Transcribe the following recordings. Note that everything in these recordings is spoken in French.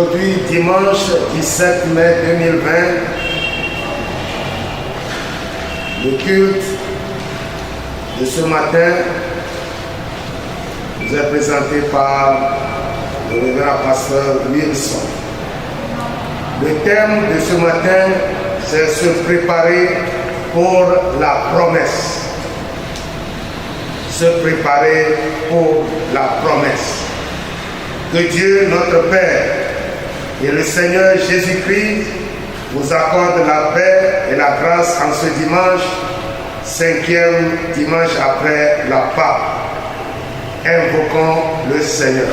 Aujourd'hui, dimanche 17 mai 2020, le culte de ce matin nous est présenté par le révérend pasteur Wilson. Le thème de ce matin, c'est se préparer pour la promesse. Se préparer pour la promesse. Que Dieu, notre Père, et le Seigneur Jésus-Christ vous accordent la paix et la grâce en ce dimanche, 5e dimanche après la Pâque. Invoquons le Seigneur.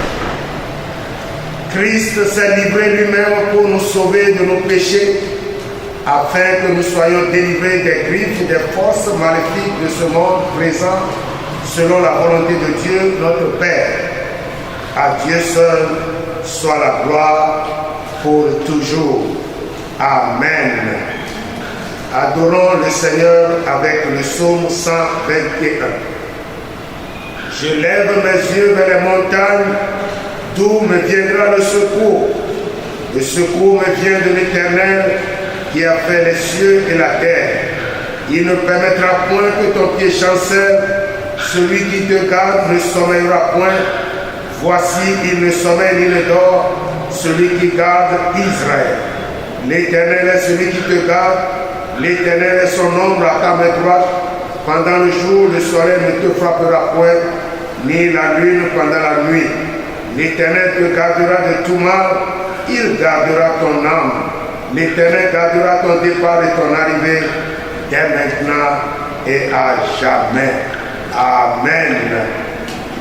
Christ s'est livré lui-même pour nous sauver de nos péchés, afin que nous soyons délivrés des griffes des forces maléfiques de ce monde présent, selon la volonté de Dieu, notre Père. À Dieu seul soit la gloire pour toujours. Amen. Adorons le Seigneur avec le psaume 121. Je lève mes yeux vers les montagnes, d'où me viendra le secours. Le secours me vient de l'Éternel qui a fait les cieux et la terre. Il ne permettra point que ton pied chancelle. Celui qui te garde ne sommeillera point. Voici, il ne sommeille ni ne dort, celui qui garde Israël. L'Éternel est celui qui te garde. L'Éternel est son ombre à ta main droite. Pendant le jour, le soleil ne te frappera point, ni la lune pendant la nuit. L'Éternel te gardera de tout mal, il gardera ton âme. L'Éternel gardera ton départ et ton arrivée, dès maintenant et à jamais. Amen.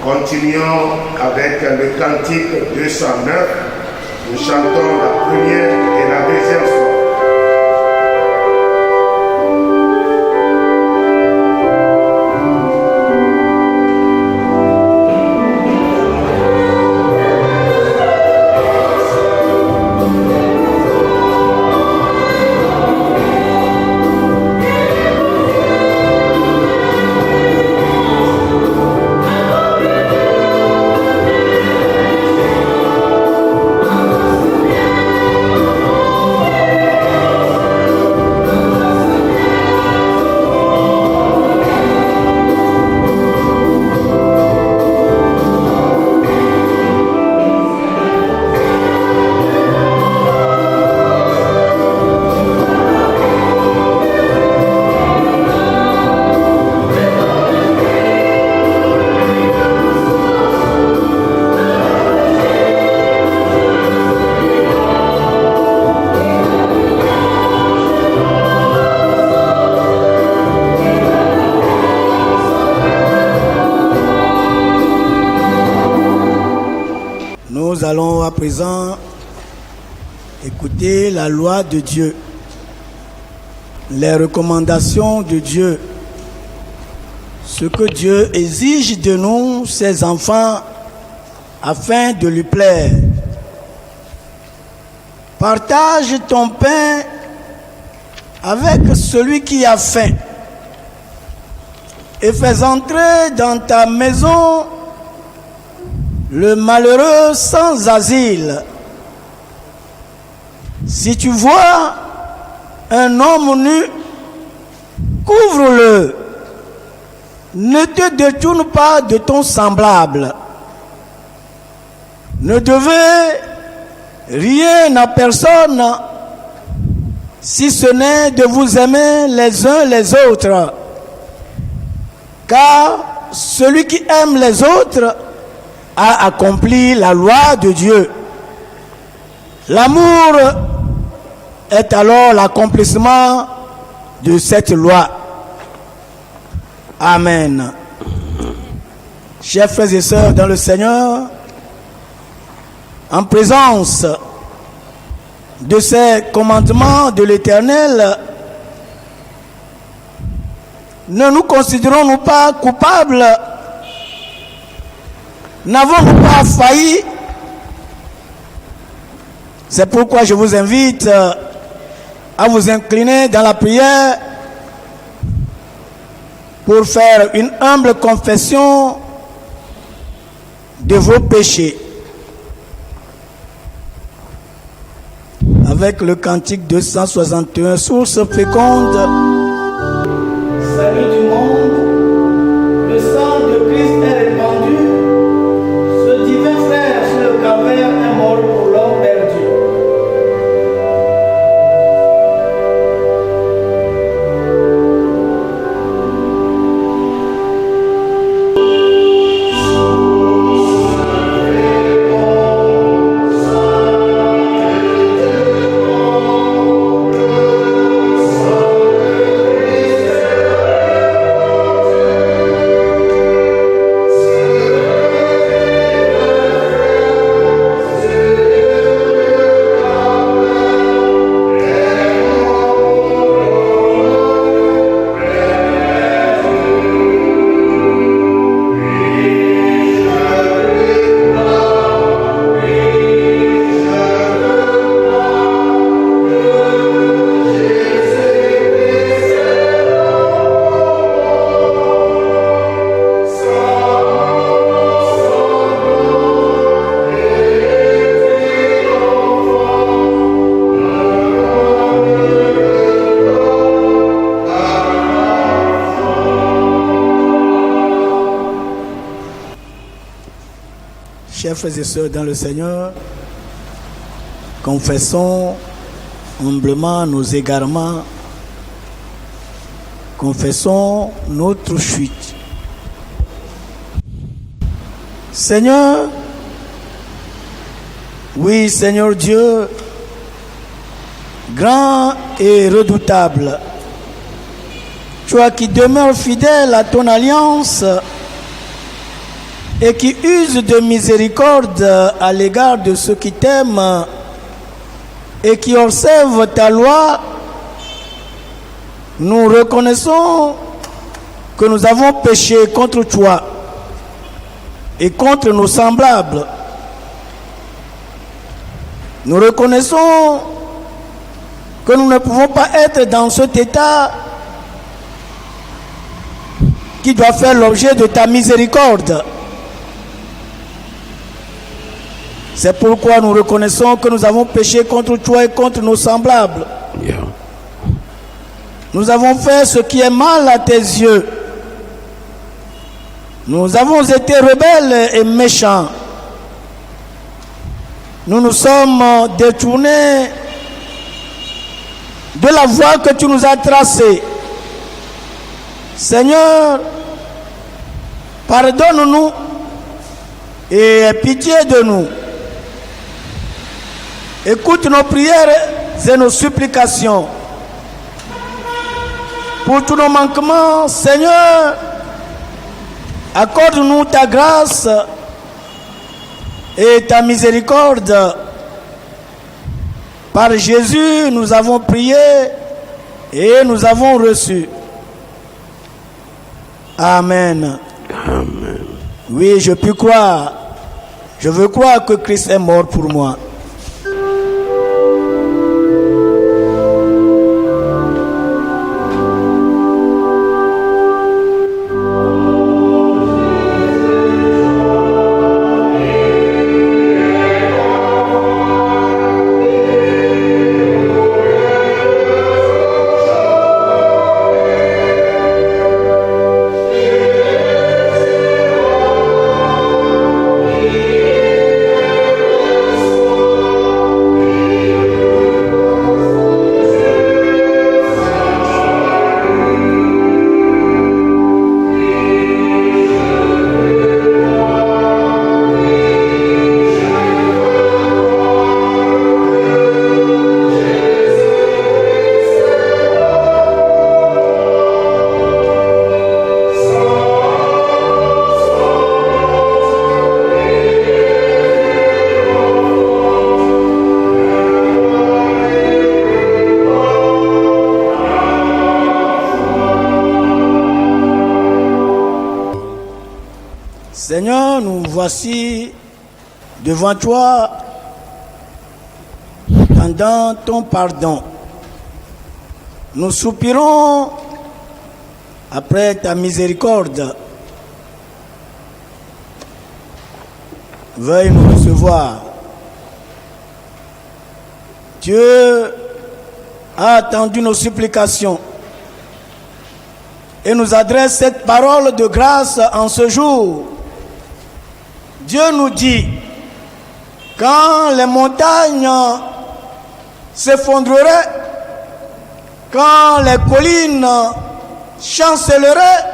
Continuons avec le cantique 209. Nous chantons la première et la deuxième fois. Nous allons à présent écouter la loi de Dieu, les recommandations de Dieu, ce que Dieu exige de nous, ses enfants, afin de lui plaire. Partage ton pain avec celui qui a faim et fais entrer dans ta maison le malheureux sans asile. Si tu vois un homme nu, couvre-le. Ne te détourne pas de ton semblable. Ne devez rien à personne, si ce n'est de vous aimer les uns les autres. Car celui qui aime les autres a accompli la loi de Dieu. L'amour est alors l'accomplissement de cette loi. Amen. Chers frères et sœurs dans le Seigneur, en présence de ces commandements de l'Éternel, ne nous considérons-nous pas coupables? N'avons-nous pas failli? C'est pourquoi je vous invite à vous incliner dans la prière pour faire une humble confession de vos péchés. avec le cantique 261, source féconde. Salut du monde, le sang de Christ est répandu, ce divin frère sur le calvaire est mort pour l'homme perdu. Chers frères et sœurs dans le Seigneur, confessons humblement nos égarements, confessons notre chute. Seigneur, oui Seigneur Dieu, grand et redoutable, toi qui demeures fidèle à ton alliance, et qui use de miséricorde à l'égard de ceux qui t'aiment et qui observent ta loi, nous reconnaissons que nous avons péché contre toi et contre nos semblables. Nous reconnaissons que nous ne pouvons pas être dans cet état qui doit faire l'objet de ta miséricorde. C'est pourquoi nous reconnaissons que nous avons péché contre toi et contre nos semblables. Yeah. Nous avons fait ce qui est mal à tes yeux. Nous avons été rebelles et méchants. Nous nous sommes détournés de la voie que tu nous as tracée. Seigneur, pardonne-nous et aie pitié de nous. Écoute nos prières et nos supplications. Pour tous nos manquements, Seigneur, accorde-nous ta grâce et ta miséricorde. Par Jésus, nous avons prié et nous avons reçu. Amen. Amen. Oui, je peux croire. Je veux croire que Christ est mort pour moi. Seigneur, nous voici devant toi pendant ton pardon. Nous soupirons après ta miséricorde. Veuille nous recevoir. Dieu a attendu nos supplications et nous adresse cette parole de grâce en ce jour. Dieu nous dit, quand les montagnes s'effondreraient, quand les collines chancelleraient,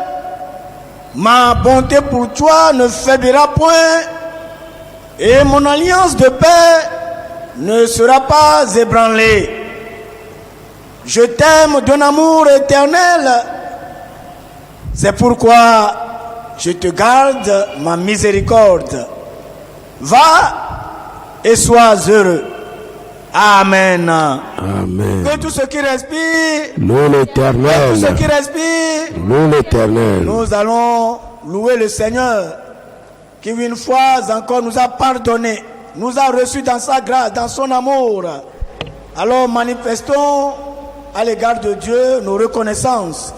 ma bonté pour toi ne faiblira point et mon alliance de paix ne sera pas ébranlée. Je t'aime d'un amour éternel, c'est pourquoi je te garde ma miséricorde. Va et sois heureux. Amen. Amen. Que tous ceux qui respirent, Loue l'Éternel. tous ceux qui respirent, Loue l'Éternel. nous allons louer le Seigneur qui une fois encore nous a pardonné, nous a reçus dans sa grâce, dans son amour. Alors manifestons à l'égard de Dieu nos reconnaissances.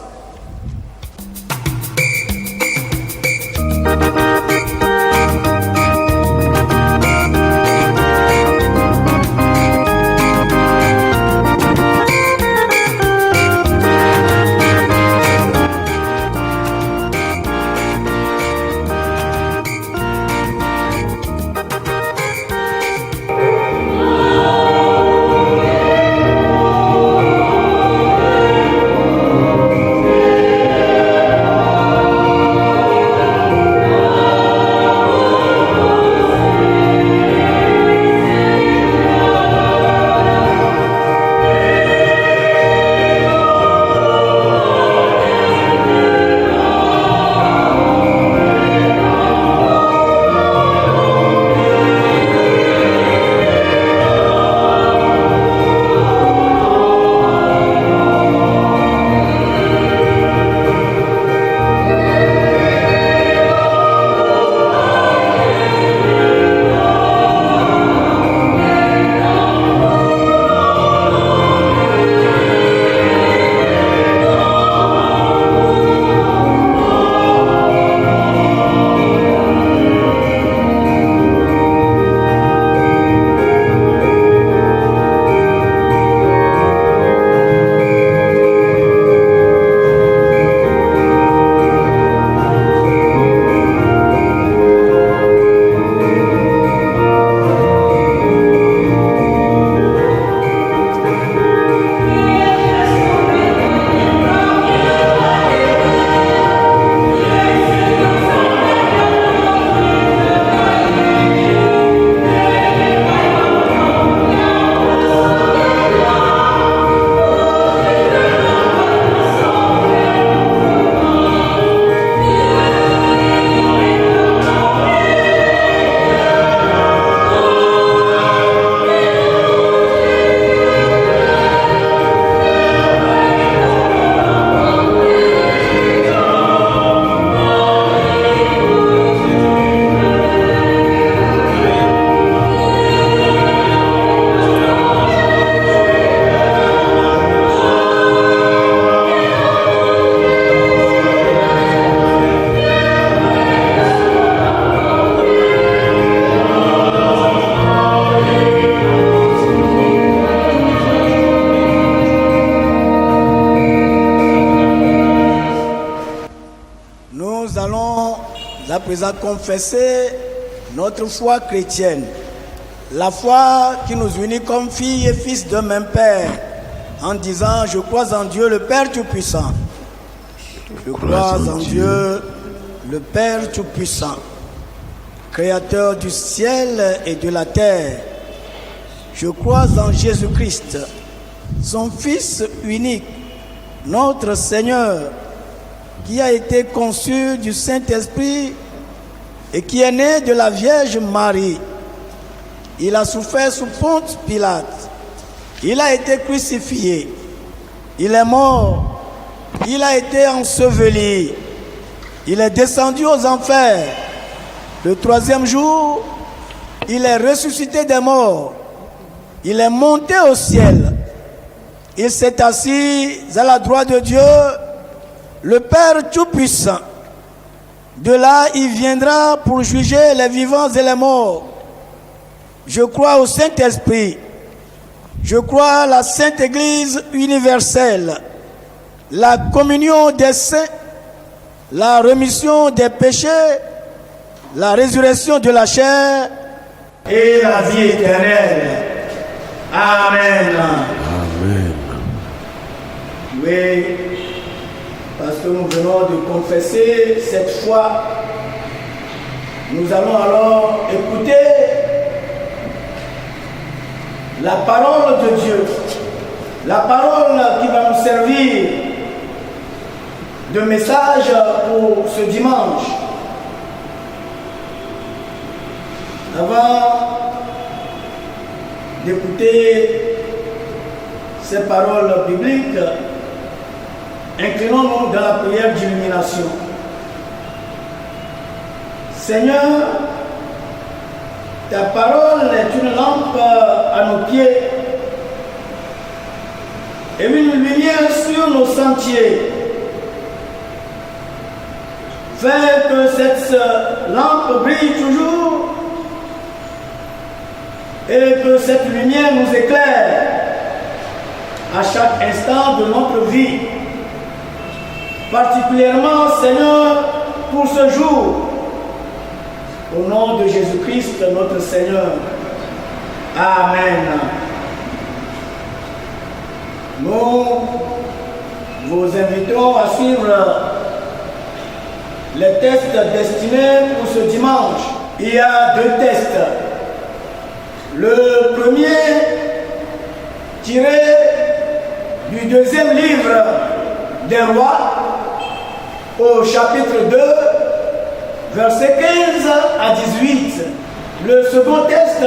à présent confesser notre foi chrétienne, la foi qui nous unit comme filles et fils d'un même Père, en disant « Je crois en Dieu le Père Tout-Puissant ». Je crois en Dieu le Père Tout-Puissant, Créateur du ciel et de la terre. Je crois en Jésus-Christ, son Fils unique, notre Seigneur, qui a été conçu du Saint-Esprit et qui est né de la Vierge Marie. Il a souffert sous Ponce Pilate. Il a été crucifié. Il est mort. Il a été enseveli. Il est descendu aux enfers. Le troisième jour, il est ressuscité des morts. Il est monté au ciel. Il s'est assis à la droite de Dieu, le Père Tout-Puissant. De là, il viendra pour juger les vivants et les morts. Je crois au Saint-Esprit, Je crois à la Sainte Église universelle, la communion des saints, la rémission des péchés, la résurrection de la chair et la vie éternelle. Amen. Amen. Oui, parce que nous venons de confesser cette foi, nous allons alors écouter la parole de Dieu, la parole qui va nous servir de message pour ce dimanche. Avant d'écouter ces paroles bibliques, inclinons-nous dans la prière d'illumination. Seigneur, ta parole est une lampe à nos pieds et une lumière sur nos sentiers. Fais que cette lampe brille toujours et que cette lumière nous éclaire à chaque instant de notre vie. Particulièrement, Seigneur, pour ce jour. Au nom de Jésus-Christ, notre Seigneur. Amen. Nous vous invitons à suivre les tests destinés pour ce dimanche. Il y a 2 tests. Le premier, tiré du 2e livre des Rois, au chapitre 2, versets 15 à 18. Le second test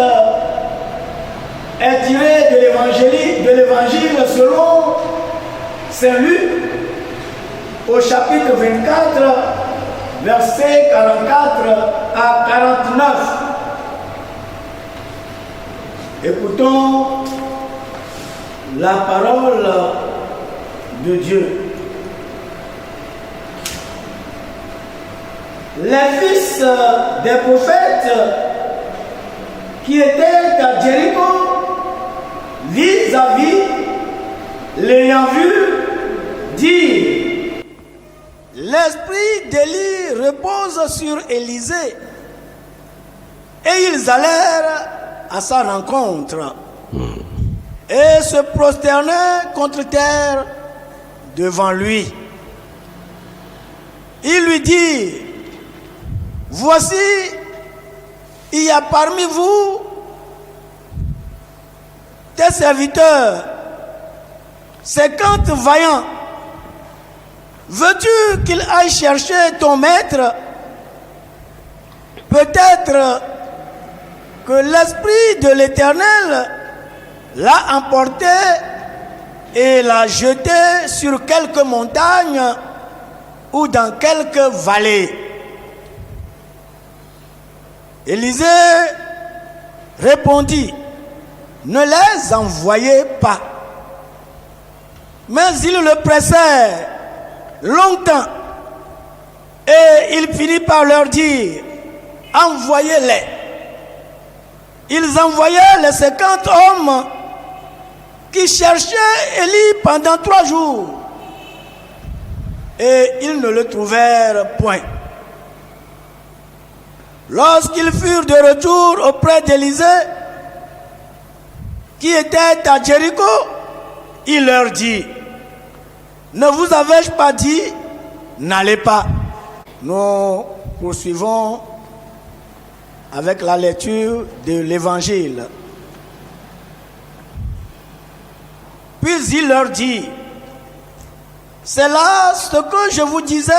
est tiré de l'évangile selon Saint Luc, au chapitre 24, versets 44 à 49. Écoutons la parole de Dieu. Les fils des prophètes qui étaient à Jéricho, vis-à-vis, l'ayant vu, dirent: l'esprit d'Élie repose sur Élisée. Et ils allèrent à sa rencontre et se prosternaient contre terre devant lui. Il lui dit: voici, il y a parmi vous tes serviteurs, 50 vaillants. Veux-tu qu'il aille chercher ton maître? Peut-être que l'Esprit de l'Éternel l'a emporté et l'a jeté sur quelque montagne ou dans quelque vallée. Élisée répondit: ne les envoyez pas. Mais ils le pressèrent longtemps et il finit par leur dire: envoyez-les. Ils envoyaient les 50 hommes qui cherchaient Élie pendant 3 jours et ils ne le trouvèrent point. Lorsqu'ils furent de retour auprès d'Élisée, qui était à Jéricho, il leur dit: ne vous avais-je pas dit, n'allez pas? Nous poursuivons avec la lecture de l'Évangile. Puis il leur dit: c'est là ce que je vous disais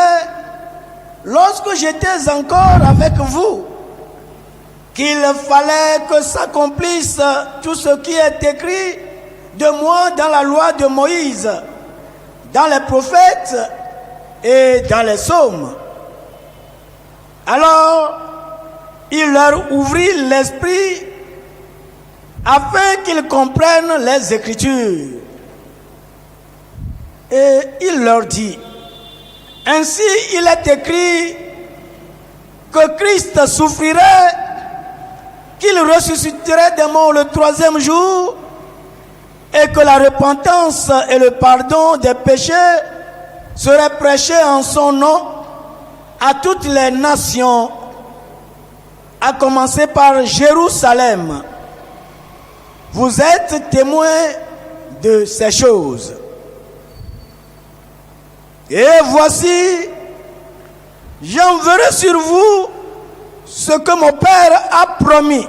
lorsque j'étais encore avec vous, qu'il fallait que s'accomplisse tout ce qui est écrit de moi dans la loi de Moïse, dans les prophètes et dans les psaumes. Alors, il leur ouvrit l'esprit afin qu'ils comprennent les Écritures. Et il leur dit: ainsi il est écrit que Christ souffrirait, qu'il ressusciterait des morts le 3e jour, et que la repentance et le pardon des péchés seraient prêchés en son nom à toutes les nations, à commencer par Jérusalem. Vous êtes témoins de ces choses. Et voici, j'enverrai sur vous ce que mon Père a promis.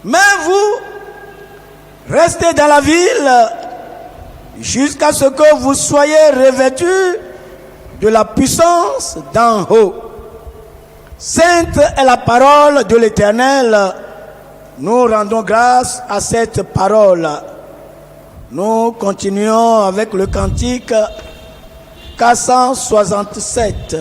Mais vous, restez dans la ville jusqu'à ce que vous soyez revêtus de la puissance d'en haut. Sainte est la parole de l'Éternel. Nous rendons grâce à cette parole. Nous continuons avec le cantique 467.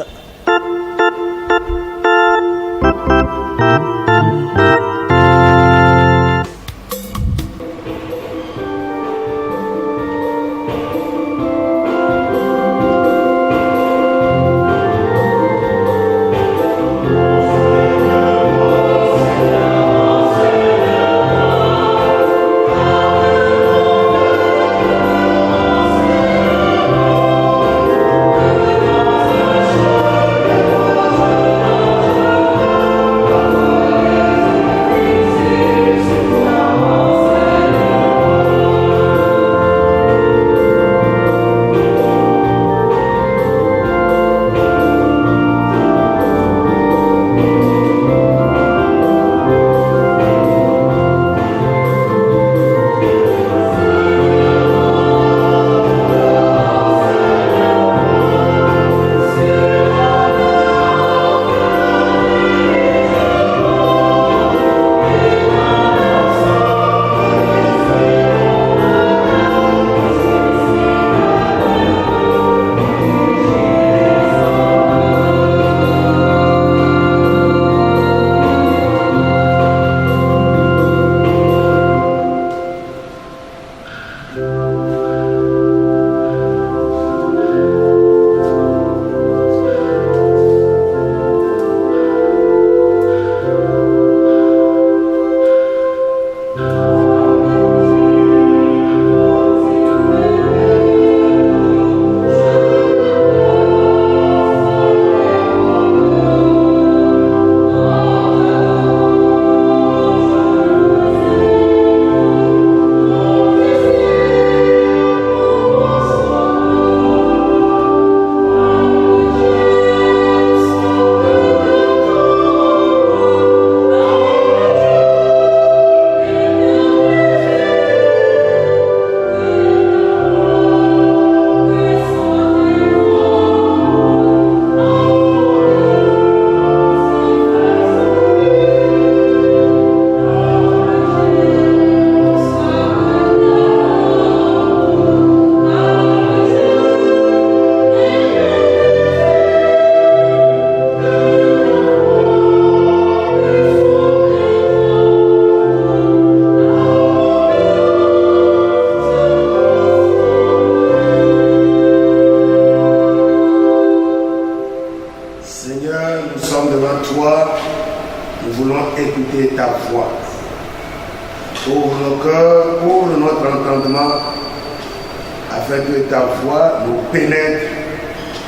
afin que ta voix nous pénètre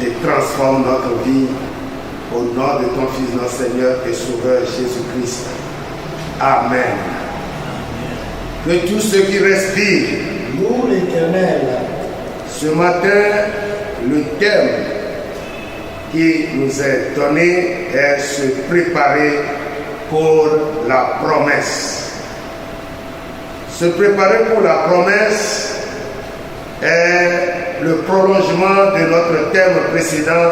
et transforme notre vie. Au nom de ton Fils, notre Seigneur et Sauveur Jésus-Christ. Amen. Que tous ceux qui respirent Loue l'Éternel. Ce matin, le thème qui nous est donné est se préparer pour la promesse. Se préparer pour la promesse est le prolongement de notre thème précédent,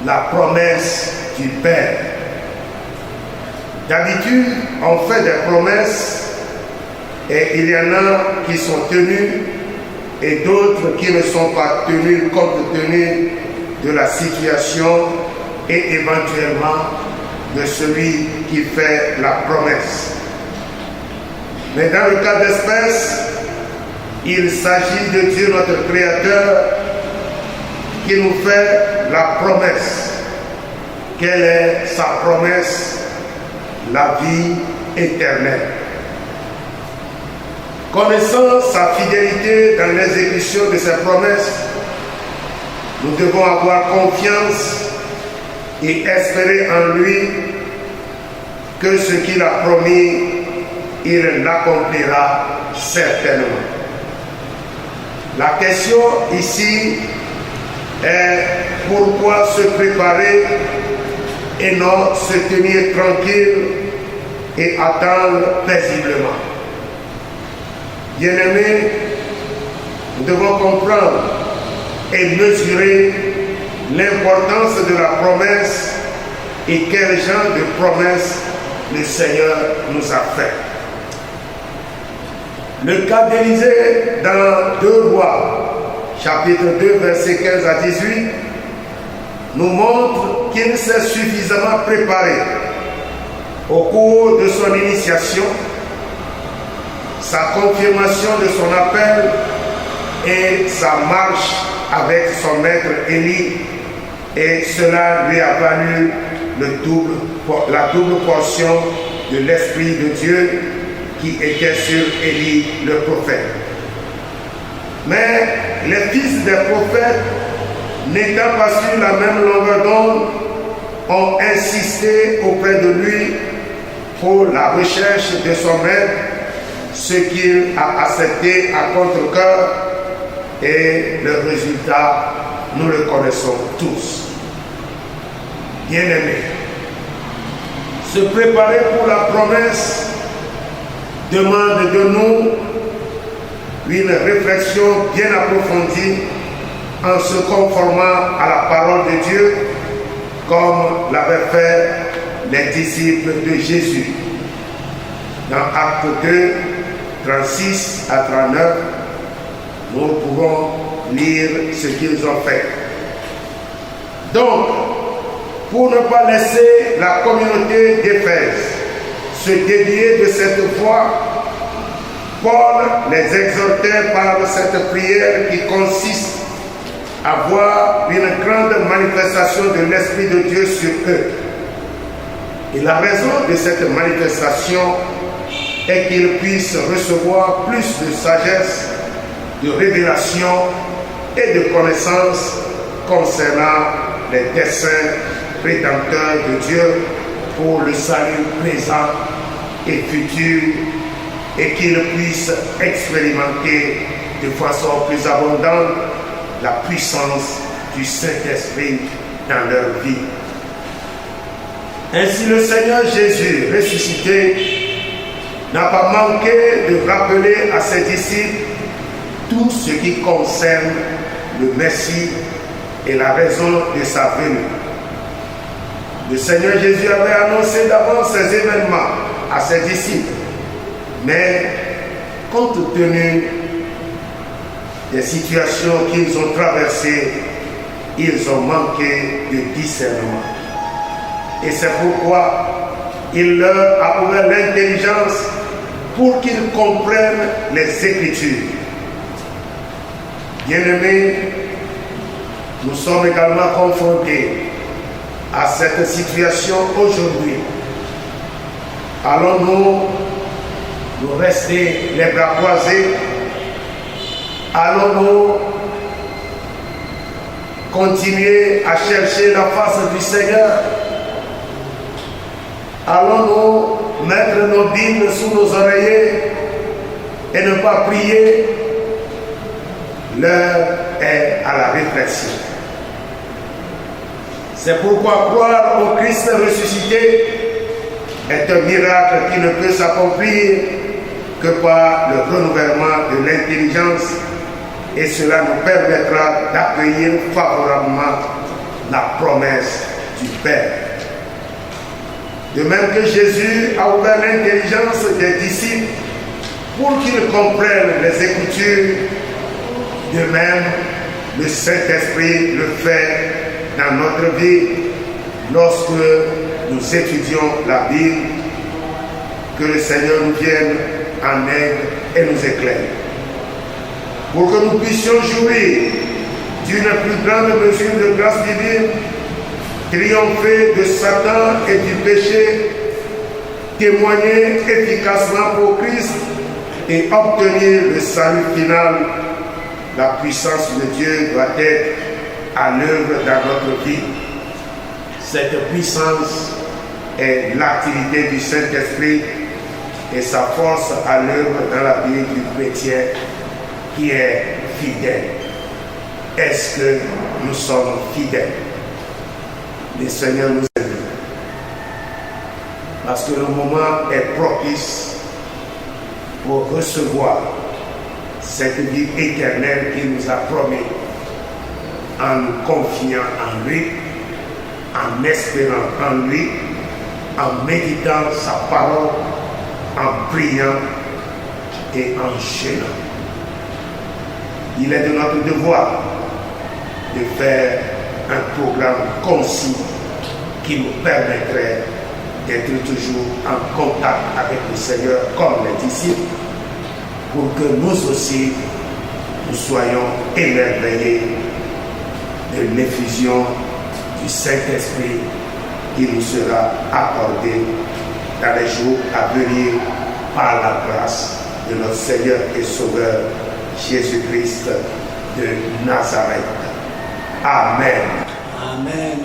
la promesse du Père. D'habitude, on fait des promesses et il y en a qui sont tenues et d'autres qui ne sont pas tenues compte tenu de la situation et éventuellement de celui qui fait la promesse. Mais dans le cas d'espèce, il s'agit de Dieu notre Créateur qui nous fait la promesse. Quelle est sa promesse? La vie éternelle. Connaissant sa fidélité dans l'exécution de ses promesses, nous devons avoir confiance et espérer en lui que ce qu'il a promis, il l'accomplira certainement. La question ici est pourquoi se préparer et non se tenir tranquille et attendre paisiblement. Bien-aimés, nous devons comprendre et mesurer l'importance de la promesse et quel genre de promesse le Seigneur nous a fait. Le cas d'Élisée dans 2 Rois, chapitre 2, versets 15 à 18, nous montre qu'il s'est suffisamment préparé au cours de son initiation, sa confirmation de son appel et sa marche avec son maître Élie, et cela lui a valu la double portion de l'Esprit de Dieu qui était sur Élie le prophète. Mais les fils des prophètes, n'étant pas sur la même longueur d'onde, ont insisté auprès de lui pour la recherche de son maître, ce qu'il a accepté à contre-cœur, et le résultat, nous le connaissons tous. Bien-aimés, se préparer pour la promesse demande de nous une réflexion bien approfondie en se conformant à la parole de Dieu, comme l'avaient fait les disciples de Jésus. Dans Acte 2, 36 à 39, nous pouvons lire ce qu'ils ont fait. Donc, pour ne pas laisser la communauté d'Éphèse se dévier de cette voie, Paul les exhortait par cette prière qui consiste à voir une grande manifestation de l'Esprit de Dieu sur eux. Et la raison de cette manifestation est qu'ils puissent recevoir plus de sagesse, de révélation et de connaissance concernant les desseins rédempteurs de Dieu pour le salut présent et futur, et qu'ils puissent expérimenter de façon plus abondante la puissance du Saint-Esprit dans leur vie. Ainsi le Seigneur Jésus ressuscité n'a pas manqué de rappeler à ses disciples tout ce qui concerne le Messie et la raison de sa venue. Le Seigneur Jésus avait annoncé d'avance ces événements à ses disciples, mais compte tenu des situations qu'ils ont traversées, ils ont manqué de discernement. Et c'est pourquoi il leur a ouvert l'intelligence pour qu'ils comprennent les Écritures. Bien-aimés, nous sommes également confrontés à cette situation aujourd'hui. Allons-nous rester les bras croisés? Allons-nous continuer à chercher la face du Seigneur? Allons-nous mettre nos Bibles sous nos oreillers et ne pas prier? L'heure est à la réflexion. C'est pourquoi croire au Christ ressuscité est un miracle qui ne peut s'accomplir que par le renouvellement de l'intelligence, et cela nous permettra d'accueillir favorablement la promesse du Père. De même que Jésus a ouvert l'intelligence des disciples pour qu'ils comprennent les Écritures, de même le Saint-Esprit le fait dans notre vie lorsque nous étudions la Bible. Que le Seigneur nous vienne en aide et nous éclaire, pour que nous puissions jouir d'une plus grande mesure de grâce divine, triompher de Satan et du péché, témoigner efficacement pour Christ et obtenir le salut final, la puissance de Dieu doit être à l'œuvre dans notre vie. Cette puissance est l'activité du Saint-Esprit et sa force à l'œuvre dans la vie du chrétien qui est fidèle. Est-ce que nous sommes fidèles? Le Seigneur nous aide. Parce que le moment est propice pour recevoir cette vie éternelle qu'il nous a promis en nous confiant en lui, en espérant en lui, en méditant sa parole, en priant et en jeûnant. Il est de notre devoir de faire un programme concis qui nous permettrait d'être toujours en contact avec le Seigneur comme les disciples, pour que nous aussi, nous soyons émerveillés de l'effusion du Saint-Esprit qui nous sera accordé dans les jours à venir par la grâce de notre Seigneur et Sauveur Jésus-Christ de Nazareth. Amen. Amen.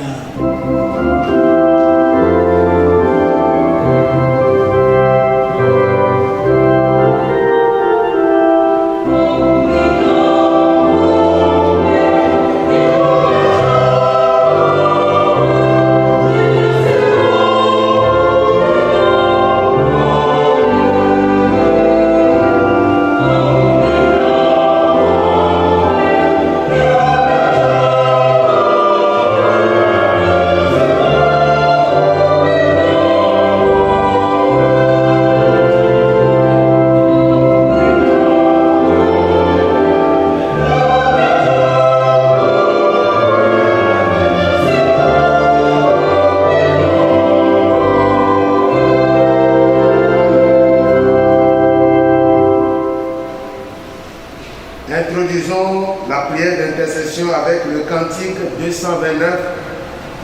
Introduisons la prière d'intercession avec le cantique 229.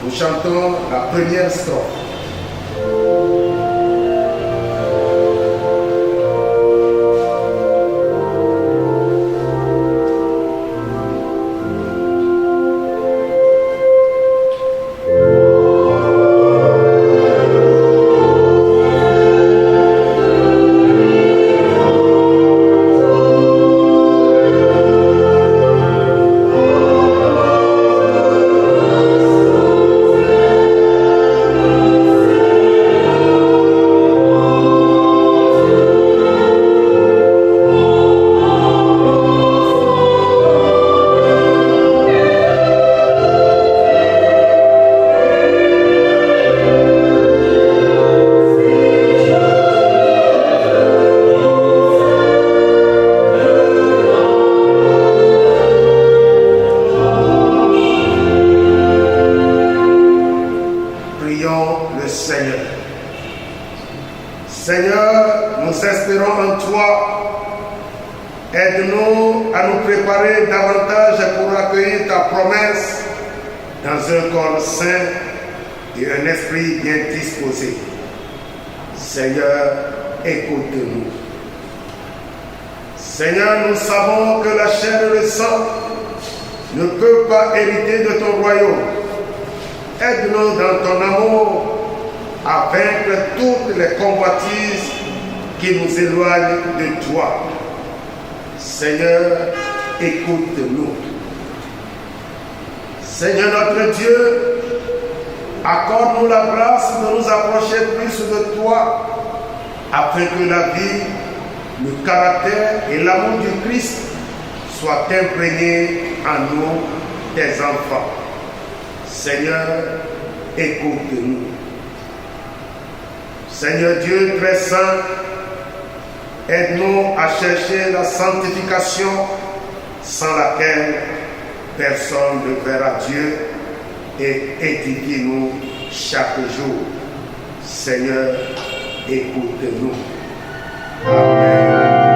Nous chantons la première strophe. Seigneur, nous espérons en toi. Aide-nous à nous préparer davantage pour accueillir ta promesse dans un corps sain et un esprit bien disposé. Seigneur, écoute-nous. Seigneur, nous savons que la chair et le sang ne peuvent pas hériter de ton royaume. Aide-nous dans ton amour à vaincre toutes les convoitises qui nous éloignent de toi. Seigneur, écoute-nous. Seigneur notre Dieu, accorde-nous la grâce de nous approcher plus de toi, afin que la vie, le caractère et l'amour du Christ soient imprégnés en nous, tes enfants. Seigneur, écoute-nous. Seigneur Dieu très saint, aide-nous à chercher la sanctification sans laquelle personne ne verra Dieu, et édifie-nous chaque jour. Seigneur, écoute-nous. Amen.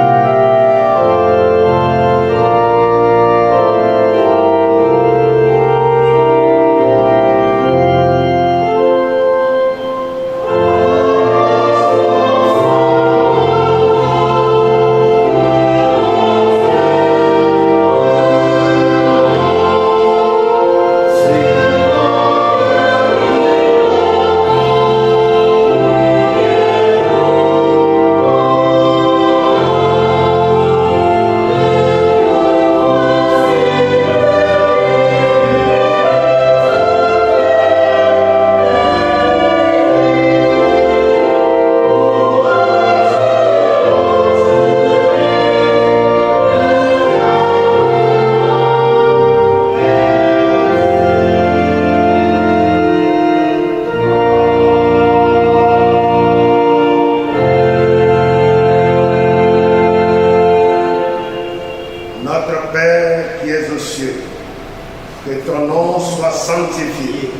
Que ton nom soit sanctifié.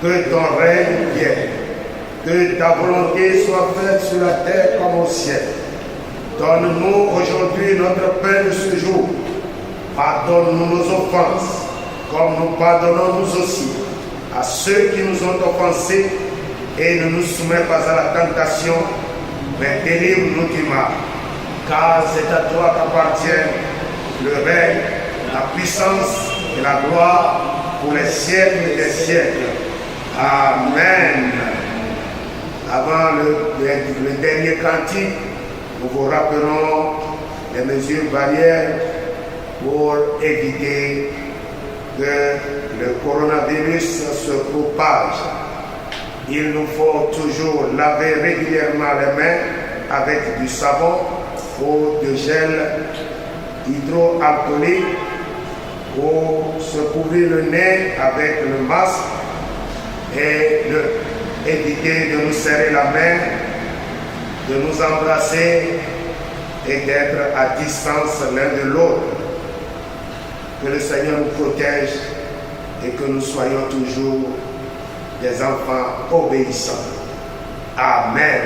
Que ton règne vienne. Que ta volonté soit faite sur la terre comme au ciel. Donne-nous aujourd'hui notre pain de ce jour. Pardonne-nous nos offenses, comme nous pardonnons nous aussi à ceux qui nous ont offensés, et ne nous soumets pas à la tentation, mais délivre-nous du mal. Car c'est à toi qu'appartiennent le règne, la puissance et la gloire pour les siècles des siècles. Amen. Avant le dernier cantique, nous vous rappelons les mesures barrières pour éviter que le coronavirus se propage. Il nous faut toujours laver régulièrement les mains avec du savon ou de gel hydroalcoolique, ou se couvrir le nez avec le masque et éviter de nous serrer la main, de nous embrasser et d'être à distance l'un de l'autre. Que le Seigneur nous protège et que nous soyons toujours des enfants obéissants. Amen.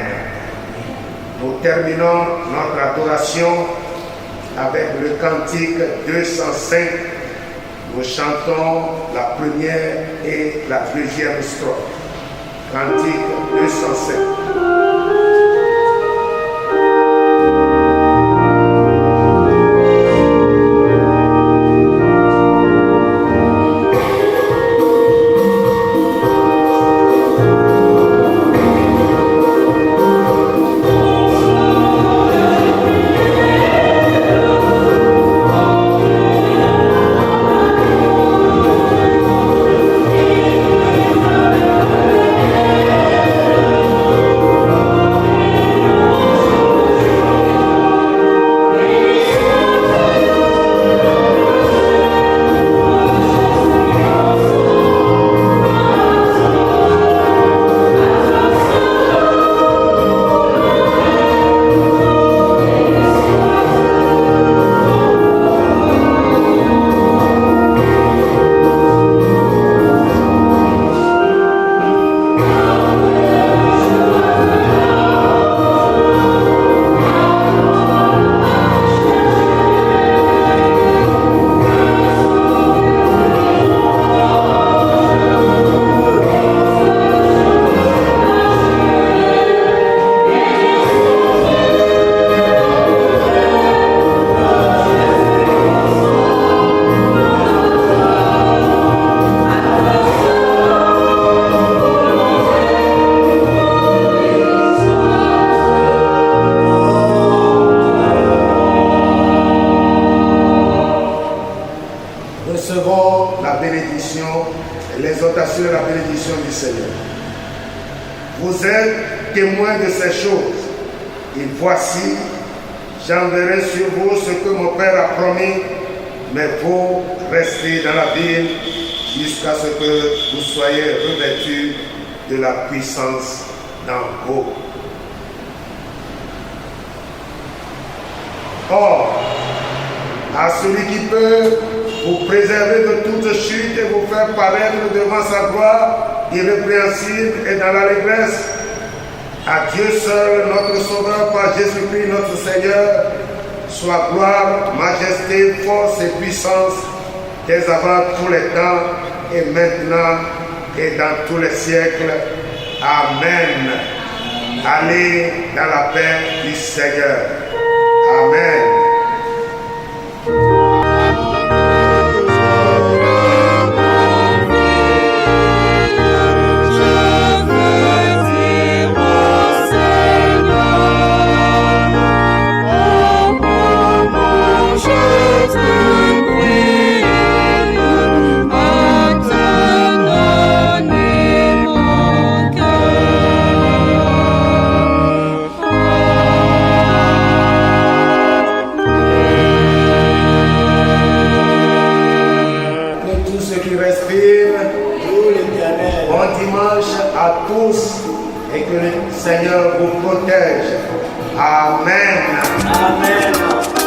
Nous terminons notre adoration avec le cantique 205. Nous chantons la première et la deuxième strophe. Cantique 205. L'exhortation et la bénédiction du Seigneur. Vous êtes témoins de ces choses. Et voici, j'enverrai sur vous ce que mon Père a promis, mais vous restez dans la ville jusqu'à ce que vous soyez revêtus de la puissance d'en haut. Or, à celui qui peut vous préserver de toute chute et vous faire paraître devant sa gloire irrépréhensible et dans l'allégresse, à Dieu seul, notre Sauveur, par Jésus-Christ, notre Seigneur, soit gloire, majesté, force et puissance, dès avant tous les temps, et maintenant, et dans tous les siècles. Amen. Allez dans la paix du Seigneur. Amen. À tous et que le Seigneur vous protège. Amen. Amen.